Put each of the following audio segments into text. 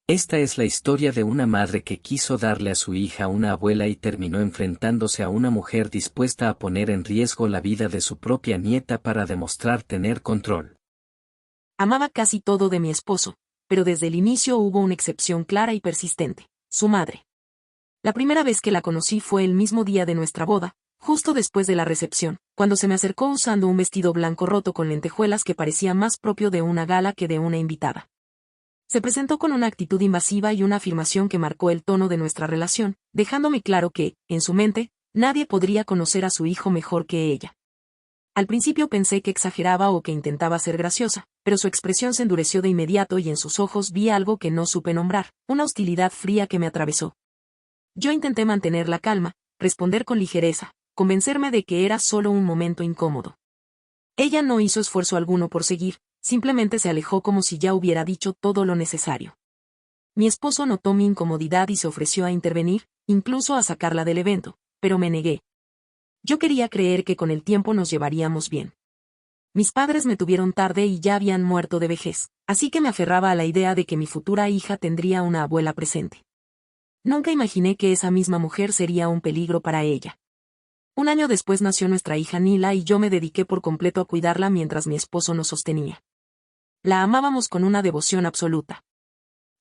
Esta es la historia de una madre que quiso darle a su hija una abuela y terminó enfrentándose a una mujer dispuesta a poner en riesgo la vida de su propia nieta para demostrar tener control. Amaba casi todo de mi esposo, pero desde el inicio hubo una excepción clara y persistente: su madre. La primera vez que la conocí fue el mismo día de nuestra boda, justo después de la recepción, cuando se me acercó usando un vestido blanco roto con lentejuelas que parecía más propio de una gala que de una invitada. Se presentó con una actitud invasiva y una afirmación que marcó el tono de nuestra relación, dejándome claro que, en su mente, nadie podría conocer a su hijo mejor que ella. Al principio pensé que exageraba o que intentaba ser graciosa, pero su expresión se endureció de inmediato y en sus ojos vi algo que no supe nombrar, una hostilidad fría que me atravesó. Yo intenté mantener la calma, responder con ligereza, convencerme de que era solo un momento incómodo. Ella no hizo esfuerzo alguno por seguir, simplemente se alejó como si ya hubiera dicho todo lo necesario. Mi esposo notó mi incomodidad y se ofreció a intervenir, incluso a sacarla del evento, pero me negué. Yo quería creer que con el tiempo nos llevaríamos bien. Mis padres me tuvieron tarde y ya habían muerto de vejez, así que me aferraba a la idea de que mi futura hija tendría una abuela presente. Nunca imaginé que esa misma mujer sería un peligro para ella. Un año después nació nuestra hija Nila y yo me dediqué por completo a cuidarla mientras mi esposo nos sostenía. La amábamos con una devoción absoluta.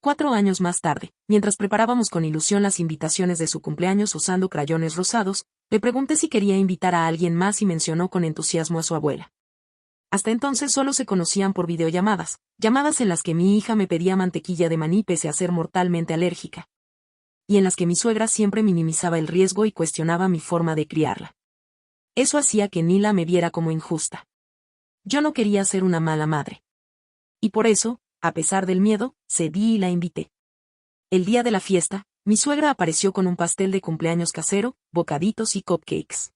4 años más tarde, mientras preparábamos con ilusión las invitaciones de su cumpleaños usando crayones rosados, le pregunté si quería invitar a alguien más y mencionó con entusiasmo a su abuela. Hasta entonces solo se conocían por videollamadas, llamadas en las que mi hija me pedía mantequilla de maní pese a ser mortalmente alérgica, y en las que mi suegra siempre minimizaba el riesgo y cuestionaba mi forma de criarla. Eso hacía que Nila me viera como injusta. Yo no quería ser una mala madre. Y por eso, a pesar del miedo, cedí y la invité. El día de la fiesta, mi suegra apareció con un pastel de cumpleaños casero, bocaditos y cupcakes.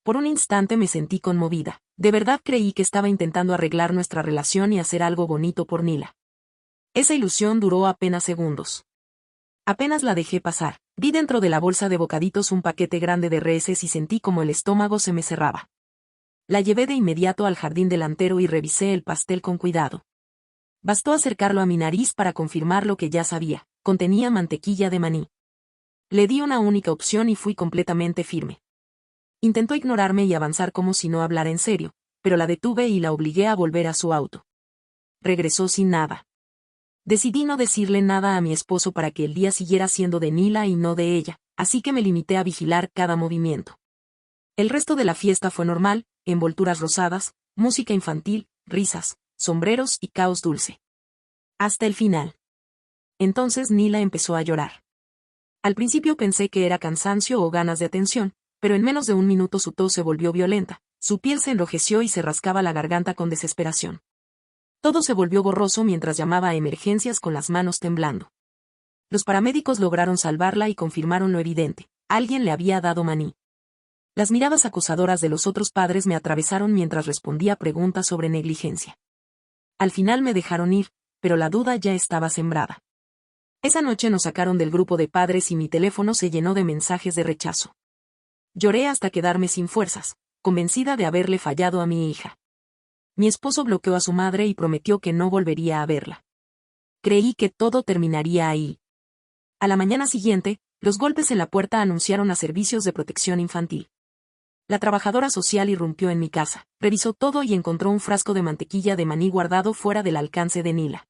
Por un instante me sentí conmovida. De verdad creí que estaba intentando arreglar nuestra relación y hacer algo bonito por Nila. Esa ilusión duró apenas segundos. Apenas la dejé pasar, vi dentro de la bolsa de bocaditos un paquete grande de reses y sentí como el estómago se me cerraba. La llevé de inmediato al jardín delantero y revisé el pastel con cuidado. Bastó acercarlo a mi nariz para confirmar lo que ya sabía: contenía mantequilla de maní. Le di una única opción y fui completamente firme. Intentó ignorarme y avanzar como si no hablara en serio, pero la detuve y la obligué a volver a su auto. Regresó sin nada. Decidí no decirle nada a mi esposo para que el día siguiera siendo de Nila y no de ella, así que me limité a vigilar cada movimiento. El resto de la fiesta fue normal: envolturas rosadas, música infantil, risas, sombreros y caos dulce. Hasta el final. Entonces Nila empezó a llorar. Al principio pensé que era cansancio o ganas de atención, pero en menos de un minuto su tos se volvió violenta, su piel se enrojeció y se rascaba la garganta con desesperación. Todo se volvió borroso mientras llamaba a emergencias con las manos temblando. Los paramédicos lograron salvarla y confirmaron lo evidente: alguien le había dado maní. Las miradas acusadoras de los otros padres me atravesaron mientras respondía preguntas sobre negligencia. Al final me dejaron ir, pero la duda ya estaba sembrada. Esa noche nos sacaron del grupo de padres y mi teléfono se llenó de mensajes de rechazo. Lloré hasta quedarme sin fuerzas, convencida de haberle fallado a mi hija. Mi esposo bloqueó a su madre y prometió que no volvería a verla. Creí que todo terminaría ahí. A la mañana siguiente, los golpes en la puerta anunciaron a servicios de protección infantil. La trabajadora social irrumpió en mi casa, revisó todo y encontró un frasco de mantequilla de maní guardado fuera del alcance de Nila.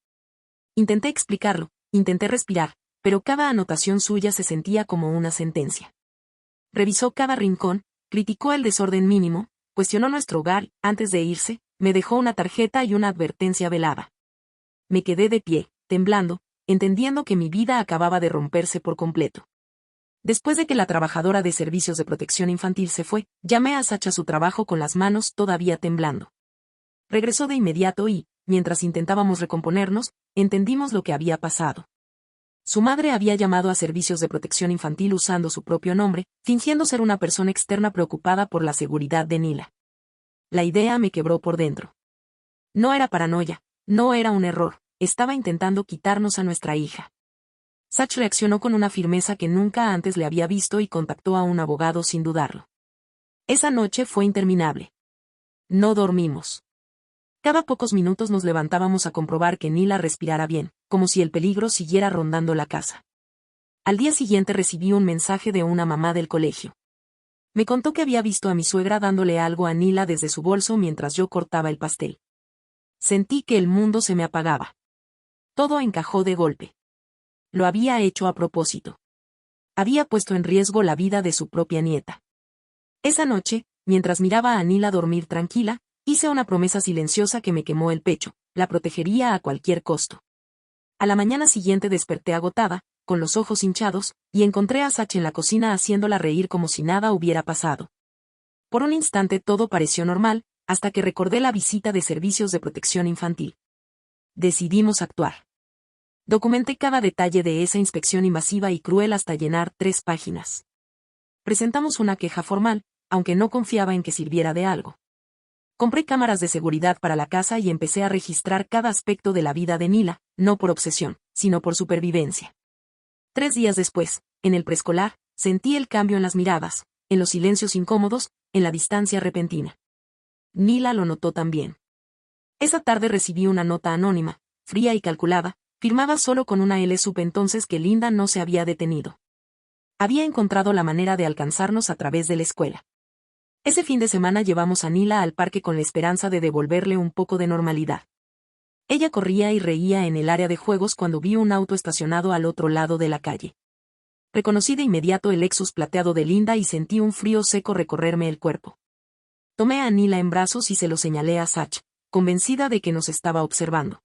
Intenté explicarlo, intenté respirar, pero cada anotación suya se sentía como una sentencia. Revisó cada rincón, criticó el desorden mínimo, cuestionó nuestro hogar. Antes de irse, me dejó una tarjeta y una advertencia velada. Me quedé de pie, temblando, entendiendo que mi vida acababa de romperse por completo. Después de que la trabajadora de servicios de protección infantil se fue, llamé a Sacha a su trabajo con las manos todavía temblando. Regresó de inmediato y, mientras intentábamos recomponernos, entendimos lo que había pasado. Su madre había llamado a servicios de protección infantil usando su propio nombre, fingiendo ser una persona externa preocupada por la seguridad de Nila. La idea me quebró por dentro. No era paranoia, no era un error, estaba intentando quitarnos a nuestra hija. Sach reaccionó con una firmeza que nunca antes le había visto y contactó a un abogado sin dudarlo. Esa noche fue interminable. No dormimos. Cada pocos minutos nos levantábamos a comprobar que Nila respirara bien, como si el peligro siguiera rondando la casa. Al día siguiente recibí un mensaje de una mamá del colegio. Me contó que había visto a mi suegra dándole algo a Nila desde su bolso mientras yo cortaba el pastel. Sentí que el mundo se me apagaba. Todo encajó de golpe. Lo había hecho a propósito. Había puesto en riesgo la vida de su propia nieta. Esa noche, mientras miraba a Nila dormir tranquila, hice una promesa silenciosa que me quemó el pecho: la protegería a cualquier costo. A la mañana siguiente desperté agotada, con los ojos hinchados, y encontré a Sach en la cocina haciéndola reír como si nada hubiera pasado. Por un instante todo pareció normal, hasta que recordé la visita de servicios de protección infantil. Decidimos actuar. Documenté cada detalle de esa inspección invasiva y cruel hasta llenar 3 páginas. Presentamos una queja formal, aunque no confiaba en que sirviera de algo. Compré cámaras de seguridad para la casa y empecé a registrar cada aspecto de la vida de Nila, no por obsesión, sino por supervivencia. 3 días después, en el preescolar, sentí el cambio en las miradas, en los silencios incómodos, en la distancia repentina. Nila lo notó también. Esa tarde recibí una nota anónima, fría y calculada, firmada solo con una L. Supe entonces que Linda no se había detenido. Había encontrado la manera de alcanzarnos a través de la escuela. Ese fin de semana llevamos a Nila al parque con la esperanza de devolverle un poco de normalidad. Ella corría y reía en el área de juegos cuando vi un auto estacionado al otro lado de la calle. Reconocí de inmediato el Lexus plateado de Linda y sentí un frío seco recorrerme el cuerpo. Tomé a Nila en brazos y se lo señalé a Sach, convencida de que nos estaba observando.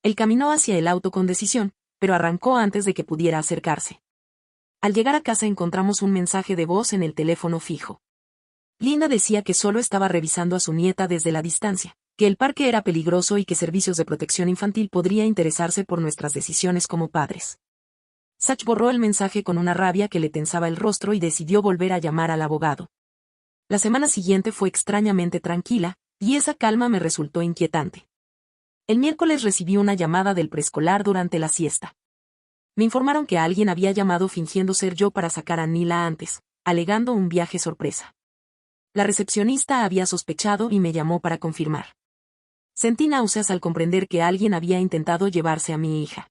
Él caminó hacia el auto con decisión, pero arrancó antes de que pudiera acercarse. Al llegar a casa encontramos un mensaje de voz en el teléfono fijo. Linda decía que solo estaba revisando a su nieta desde la distancia, que el parque era peligroso y que servicios de protección infantil podría interesarse por nuestras decisiones como padres. Sach borró el mensaje con una rabia que le tensaba el rostro y decidió volver a llamar al abogado. La semana siguiente fue extrañamente tranquila, y esa calma me resultó inquietante. El miércoles recibí una llamada del preescolar durante la siesta. Me informaron que alguien había llamado fingiendo ser yo para sacar a Nila antes, alegando un viaje sorpresa. La recepcionista había sospechado y me llamó para confirmar. Sentí náuseas al comprender que alguien había intentado llevarse a mi hija.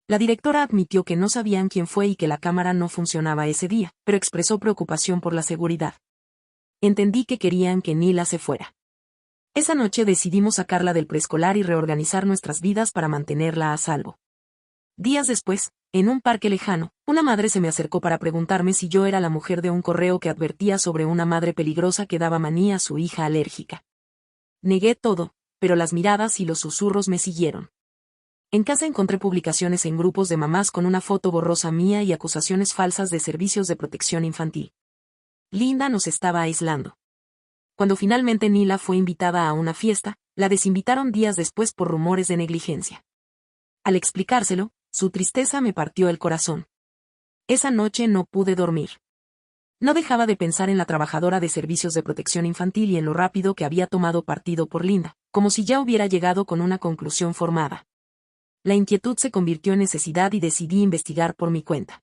La directora admitió que no sabían quién fue y que la cámara no funcionaba ese día, pero expresó preocupación por la seguridad. Entendí que querían que Nila se fuera. Esa noche decidimos sacarla del preescolar y reorganizar nuestras vidas para mantenerla a salvo. Días después, en un parque lejano, una madre se me acercó para preguntarme si yo era la mujer de un correo que advertía sobre una madre peligrosa que daba manía a su hija alérgica. Negué todo, pero las miradas y los susurros me siguieron. En casa encontré publicaciones en grupos de mamás con una foto borrosa mía y acusaciones falsas de servicios de protección infantil. Linda nos estaba aislando. Cuando finalmente Nila fue invitada a una fiesta, la desinvitaron días después por rumores de negligencia. Al explicárselo, su tristeza me partió el corazón. Esa noche no pude dormir. No dejaba de pensar en la trabajadora de servicios de protección infantil y en lo rápido que había tomado partido por Linda, como si ya hubiera llegado con una conclusión formada. La inquietud se convirtió en necesidad y decidí investigar por mi cuenta.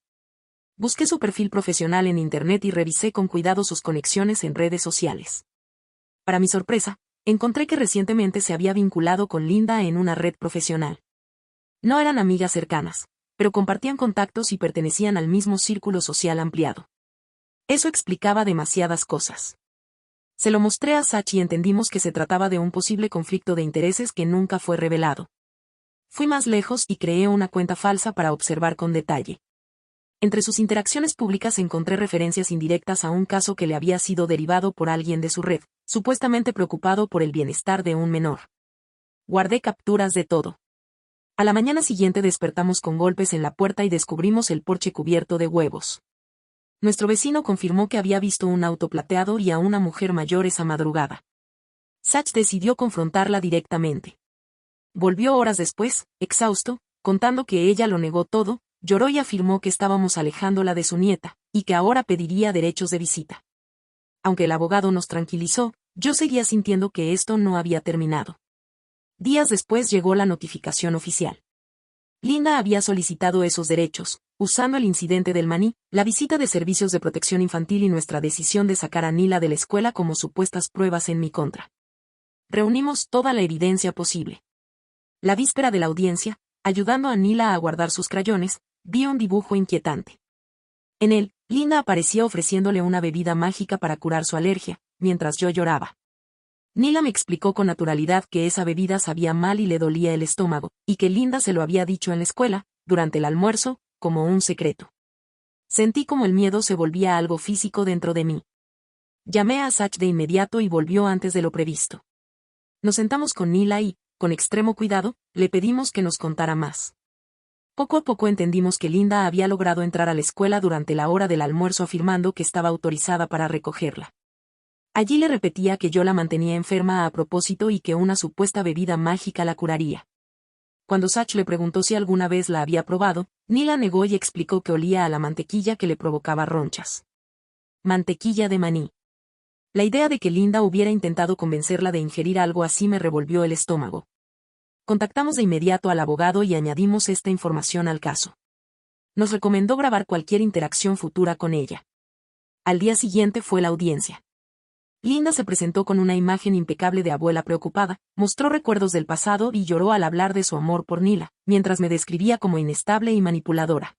Busqué su perfil profesional en Internet y revisé con cuidado sus conexiones en redes sociales. Para mi sorpresa, encontré que recientemente se había vinculado con Linda en una red profesional. No eran amigas cercanas, pero compartían contactos y pertenecían al mismo círculo social ampliado. Eso explicaba demasiadas cosas. Se lo mostré a Sach y entendimos que se trataba de un posible conflicto de intereses que nunca fue revelado. Fui más lejos y creé una cuenta falsa para observar con detalle. Entre sus interacciones públicas encontré referencias indirectas a un caso que le había sido derivado por alguien de su red, supuestamente preocupado por el bienestar de un menor. Guardé capturas de todo. A la mañana siguiente despertamos con golpes en la puerta y descubrimos el porche cubierto de huevos. Nuestro vecino confirmó que había visto un auto plateado y a una mujer mayor esa madrugada. Sach decidió confrontarla directamente. Volvió horas después, exhausto, contando que ella lo negó todo, lloró y afirmó que estábamos alejándola de su nieta, y que ahora pediría derechos de visita. Aunque el abogado nos tranquilizó, yo seguía sintiendo que esto no había terminado. Días después llegó la notificación oficial. Linda había solicitado esos derechos, usando el incidente del maní, la visita de servicios de protección infantil y nuestra decisión de sacar a Nila de la escuela como supuestas pruebas en mi contra. Reunimos toda la evidencia posible. La víspera de la audiencia, Ayudando a Nila a guardar sus crayones, vi un dibujo inquietante. En él, Linda aparecía ofreciéndole una bebida mágica para curar su alergia, mientras yo lloraba. Nila me explicó con naturalidad que esa bebida sabía mal y le dolía el estómago, y que Linda se lo había dicho en la escuela, durante el almuerzo, como un secreto. Sentí como el miedo se volvía algo físico dentro de mí. Llamé a Sach de inmediato y volvió antes de lo previsto. Nos sentamos con Nila y, con extremo cuidado, le pedimos que nos contara más. Poco a poco entendimos que Linda había logrado entrar a la escuela durante la hora del almuerzo afirmando que estaba autorizada para recogerla. Allí le repetía que yo la mantenía enferma a propósito y que una supuesta bebida mágica la curaría. Cuando Sach le preguntó si alguna vez la había probado, Nila negó y explicó que olía a la mantequilla que le provocaba ronchas. Mantequilla de maní. La idea de que Linda hubiera intentado convencerla de ingerir algo así me revolvió el estómago. Contactamos de inmediato al abogado y añadimos esta información al caso. Nos recomendó grabar cualquier interacción futura con ella. Al día siguiente fue la audiencia. Linda se presentó con una imagen impecable de abuela preocupada, mostró recuerdos del pasado y lloró al hablar de su amor por Nila, mientras me describía como inestable y manipuladora.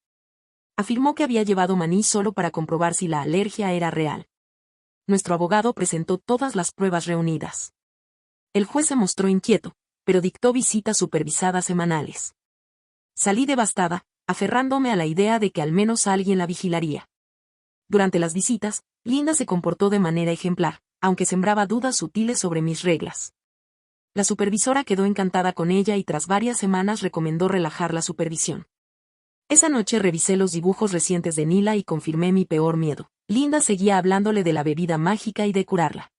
Afirmó que había llevado maní solo para comprobar si la alergia era real. Nuestro abogado presentó todas las pruebas reunidas. El juez se mostró inquieto, pero dictó visitas supervisadas semanales. Salí devastada, aferrándome a la idea de que al menos alguien la vigilaría. Durante las visitas, Linda se comportó de manera ejemplar, aunque sembraba dudas sutiles sobre mis reglas. La supervisora quedó encantada con ella y tras varias semanas recomendó relajar la supervisión. Esa noche revisé los dibujos recientes de Nila y confirmé mi peor miedo. Linda seguía hablándole de la bebida mágica y de curarla.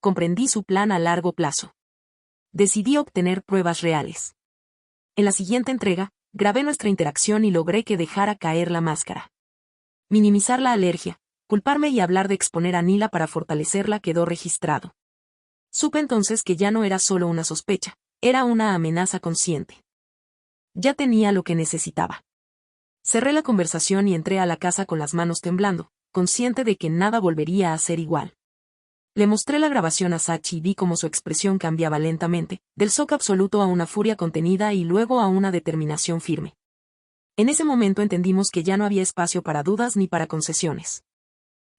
Comprendí su plan a largo plazo. Decidí obtener pruebas reales. En la siguiente entrega, grabé nuestra interacción y logré que dejara caer la máscara. Minimizar la alergia, culparme y hablar de exponer a Nila para fortalecerla quedó registrado. Supe entonces que ya no era solo una sospecha, era una amenaza consciente. Ya tenía lo que necesitaba. Cerré la conversación y entré a la casa con las manos temblando, consciente de que nada volvería a ser igual. Le mostré la grabación a Sach y vi cómo su expresión cambiaba lentamente, del shock absoluto a una furia contenida y luego a una determinación firme. En ese momento entendimos que ya no había espacio para dudas ni para concesiones.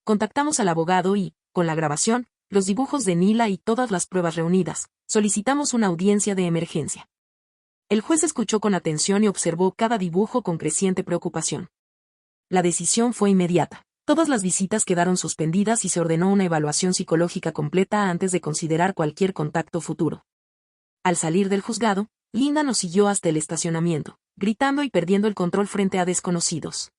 Contactamos al abogado y, con la grabación, los dibujos de Nila y todas las pruebas reunidas, solicitamos una audiencia de emergencia. El juez escuchó con atención y observó cada dibujo con creciente preocupación. La decisión fue inmediata. Todas las visitas quedaron suspendidas y se ordenó una evaluación psicológica completa antes de considerar cualquier contacto futuro. Al salir del juzgado, Linda nos siguió hasta el estacionamiento, gritando y perdiendo el control frente a desconocidos.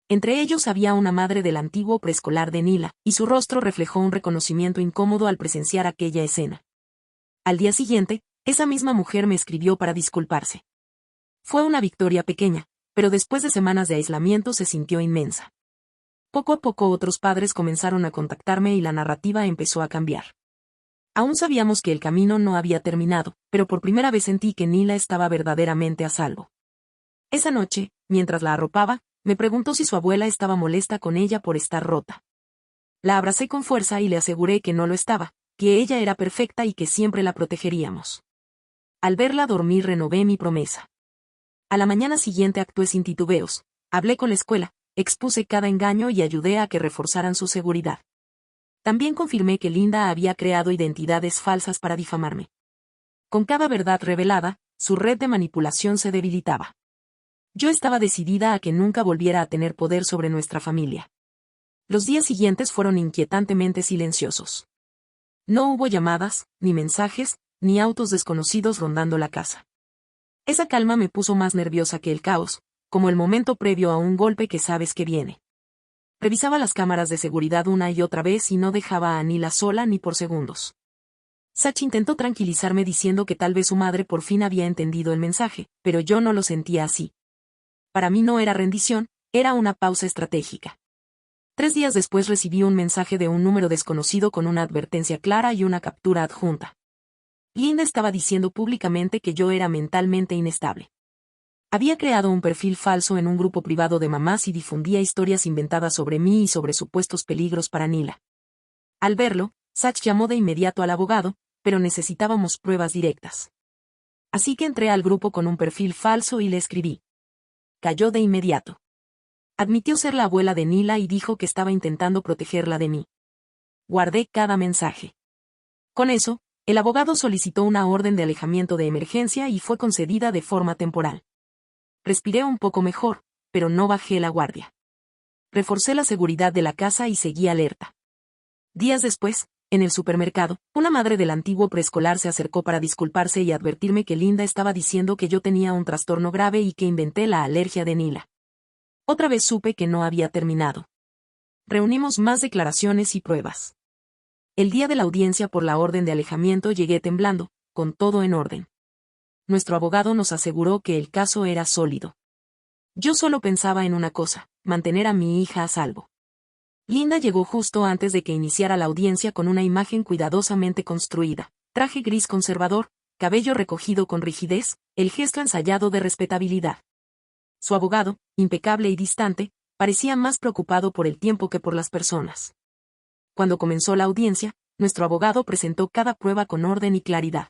Entre ellos había una madre del antiguo preescolar de Nila, y su rostro reflejó un reconocimiento incómodo al presenciar aquella escena. Al día siguiente, esa misma mujer me escribió para disculparse. Fue una victoria pequeña, pero después de semanas de aislamiento se sintió inmensa. Poco a poco otros padres comenzaron a contactarme y la narrativa empezó a cambiar. Aún sabíamos que el camino no había terminado, pero por primera vez sentí que Nila estaba verdaderamente a salvo. Esa noche, mientras la arropaba, me preguntó si su abuela estaba molesta con ella por estar rota. La abracé con fuerza y le aseguré que no lo estaba, que ella era perfecta y que siempre la protegeríamos. Al verla dormir renové mi promesa. A la mañana siguiente actué sin titubeos, hablé con la escuela, expuse cada engaño y ayudé a que reforzaran su seguridad. También confirmé que Linda había creado identidades falsas para difamarme. Con cada verdad revelada, su red de manipulación se debilitaba. Yo estaba decidida a que nunca volviera a tener poder sobre nuestra familia. Los días siguientes fueron inquietantemente silenciosos. No hubo llamadas, ni mensajes, ni autos desconocidos rondando la casa. Esa calma me puso más nerviosa que el caos, como el momento previo a un golpe que sabes que viene. Revisaba las cámaras de seguridad una y otra vez y no dejaba a Nila sola ni por segundos. Sach intentó tranquilizarme diciendo que tal vez su madre por fin había entendido el mensaje, pero yo no lo sentía así. Para mí no era rendición, era una pausa estratégica. 3 días después recibí un mensaje de un número desconocido con una advertencia clara y una captura adjunta. Linda estaba diciendo públicamente que yo era mentalmente inestable. Había creado un perfil falso en un grupo privado de mamás y difundía historias inventadas sobre mí y sobre supuestos peligros para Nila. Al verlo, Sach llamó de inmediato al abogado, pero necesitábamos pruebas directas. Así que entré al grupo con un perfil falso y le escribí. Cayó de inmediato. Admitió ser la abuela de Nila y dijo que estaba intentando protegerla de mí. Guardé cada mensaje. Con eso, el abogado solicitó una orden de alejamiento de emergencia y fue concedida de forma temporal. Respiré un poco mejor, pero no bajé la guardia. Reforcé la seguridad de la casa y seguí alerta. Días después, en el supermercado, una madre del antiguo preescolar se acercó para disculparse y advertirme que Linda estaba diciendo que yo tenía un trastorno grave y que inventé la alergia de Nila. Otra vez supe que no había terminado. Reunimos más declaraciones y pruebas. El día de la audiencia por la orden de alejamiento llegué temblando, con todo en orden. Nuestro abogado nos aseguró que el caso era sólido. Yo solo pensaba en una cosa, mantener a mi hija a salvo. Linda llegó justo antes de que iniciara la audiencia con una imagen cuidadosamente construida, traje gris conservador, cabello recogido con rigidez, el gesto ensayado de respetabilidad. Su abogado, impecable y distante, parecía más preocupado por el tiempo que por las personas. Cuando comenzó la audiencia, nuestro abogado presentó cada prueba con orden y claridad.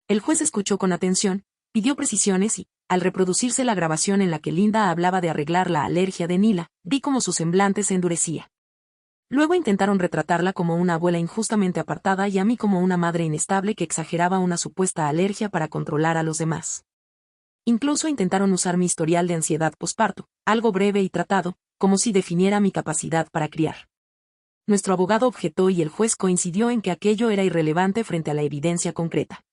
El juez escuchó con atención, pidió precisiones y, al reproducirse la grabación en la que Linda hablaba de arreglar la alergia de Nila, vi cómo su semblante se endurecía. Luego intentaron retratarla como una abuela injustamente apartada y a mí como una madre inestable que exageraba una supuesta alergia para controlar a los demás. Incluso intentaron usar mi historial de ansiedad posparto, algo breve y tratado, como si definiera mi capacidad para criar. Nuestro abogado objetó y el juez coincidió en que aquello era irrelevante frente a la evidencia concreta.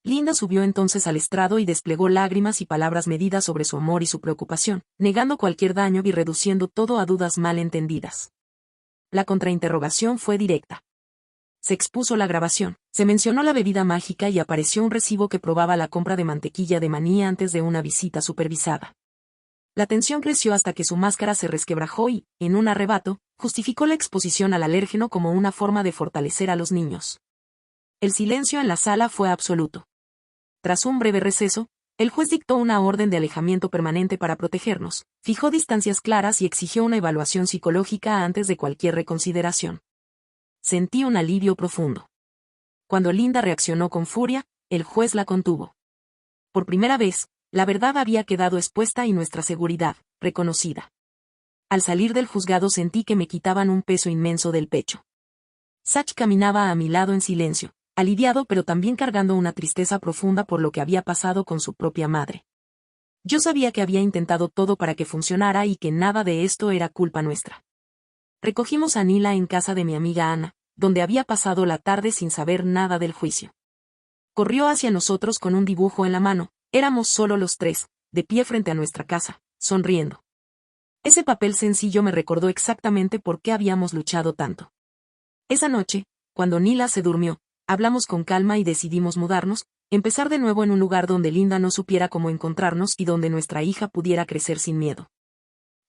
Linda subió entonces al estrado y desplegó lágrimas y palabras medidas sobre su amor y su preocupación, negando cualquier daño y reduciendo todo a dudas mal entendidas. La contrainterrogación fue directa. Se expuso la grabación, se mencionó la bebida mágica y apareció un recibo que probaba la compra de mantequilla de maní antes de una visita supervisada. La tensión creció hasta que su máscara se resquebrajó y, en un arrebato, justificó la exposición al alérgeno como una forma de fortalecer a los niños. El silencio en la sala fue absoluto. Tras un breve receso, el juez dictó una orden de alejamiento permanente para protegernos, fijó distancias claras y exigió una evaluación psicológica antes de cualquier reconsideración. Sentí un alivio profundo. Cuando Linda reaccionó con furia, el juez la contuvo. Por primera vez, la verdad había quedado expuesta y nuestra seguridad, reconocida. Al salir del juzgado sentí que me quitaban un peso inmenso del pecho. Sach caminaba a mi lado en silencio, aliviado pero también cargando una tristeza profunda por lo que había pasado con su propia madre. Yo sabía que había intentado todo para que funcionara y que nada de esto era culpa nuestra. Recogimos a Nila en casa de mi amiga Ana, donde había pasado la tarde sin saber nada del juicio. Corrió hacia nosotros con un dibujo en la mano, éramos solo los tres, de pie frente a nuestra casa, sonriendo. Ese papel sencillo me recordó exactamente por qué habíamos luchado tanto. Esa noche, cuando Nila se durmió, hablamos con calma y decidimos mudarnos, empezar de nuevo en un lugar donde Linda no supiera cómo encontrarnos y donde nuestra hija pudiera crecer sin miedo.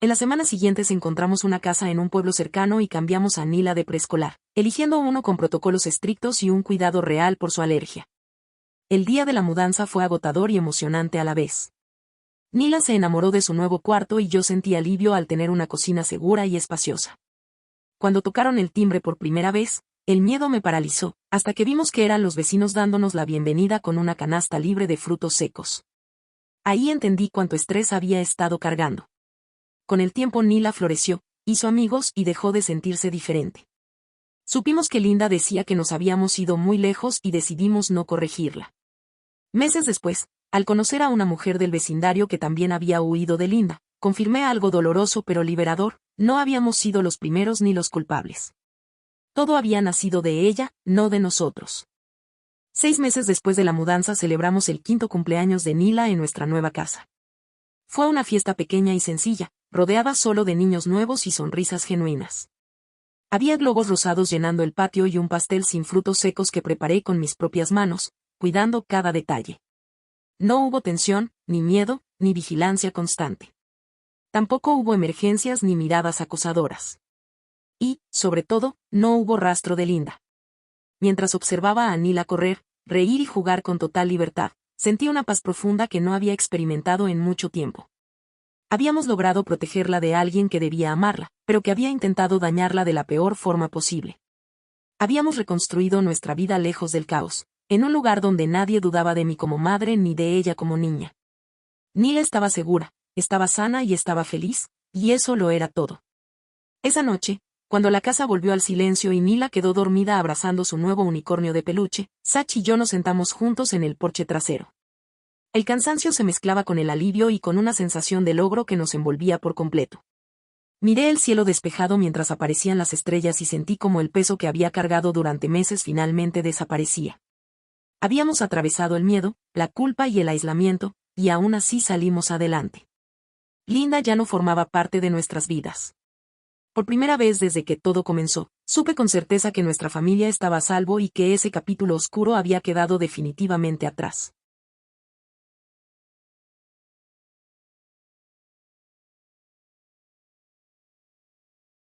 En las semanas siguientes encontramos una casa en un pueblo cercano y cambiamos a Nila de preescolar, eligiendo uno con protocolos estrictos y un cuidado real por su alergia. El día de la mudanza fue agotador y emocionante a la vez. Nila se enamoró de su nuevo cuarto y yo sentí alivio al tener una cocina segura y espaciosa. Cuando tocaron el timbre por primera vez, el miedo me paralizó, hasta que vimos que eran los vecinos dándonos la bienvenida con una canasta libre de frutos secos. Ahí entendí cuánto estrés había estado cargando. Con el tiempo Nila floreció, hizo amigos y dejó de sentirse diferente. Supimos que Linda decía que nos habíamos ido muy lejos y decidimos no corregirla. Meses después, al conocer a una mujer del vecindario que también había huido de Linda, confirmé algo doloroso pero liberador, no habíamos sido los primeros ni los culpables. Todo había nacido de ella, no de nosotros. 6 meses después de la mudanza celebramos el 5º cumpleaños de Nila en nuestra nueva casa. Fue una fiesta pequeña y sencilla, rodeada solo de niños nuevos y sonrisas genuinas. Había globos rosados llenando el patio y un pastel sin frutos secos que preparé con mis propias manos, cuidando cada detalle. No hubo tensión, ni miedo, ni vigilancia constante. Tampoco hubo emergencias ni miradas acosadoras. Y, sobre todo, no hubo rastro de Linda. Mientras observaba a Nila correr, reír y jugar con total libertad, sentí una paz profunda que no había experimentado en mucho tiempo. Habíamos logrado protegerla de alguien que debía amarla, pero que había intentado dañarla de la peor forma posible. Habíamos reconstruido nuestra vida lejos del caos, en un lugar donde nadie dudaba de mí como madre ni de ella como niña. Nila estaba segura, estaba sana y estaba feliz, y eso lo era todo. Esa noche, cuando la casa volvió al silencio y Nila quedó dormida abrazando su nuevo unicornio de peluche, Sach y yo nos sentamos juntos en el porche trasero. El cansancio se mezclaba con el alivio y con una sensación de logro que nos envolvía por completo. Miré el cielo despejado mientras aparecían las estrellas y sentí como el peso que había cargado durante meses finalmente desaparecía. Habíamos atravesado el miedo, la culpa y el aislamiento, y aún así salimos adelante. Linda ya no formaba parte de nuestras vidas. Por primera vez desde que todo comenzó, supe con certeza que nuestra familia estaba a salvo y que ese capítulo oscuro había quedado definitivamente atrás.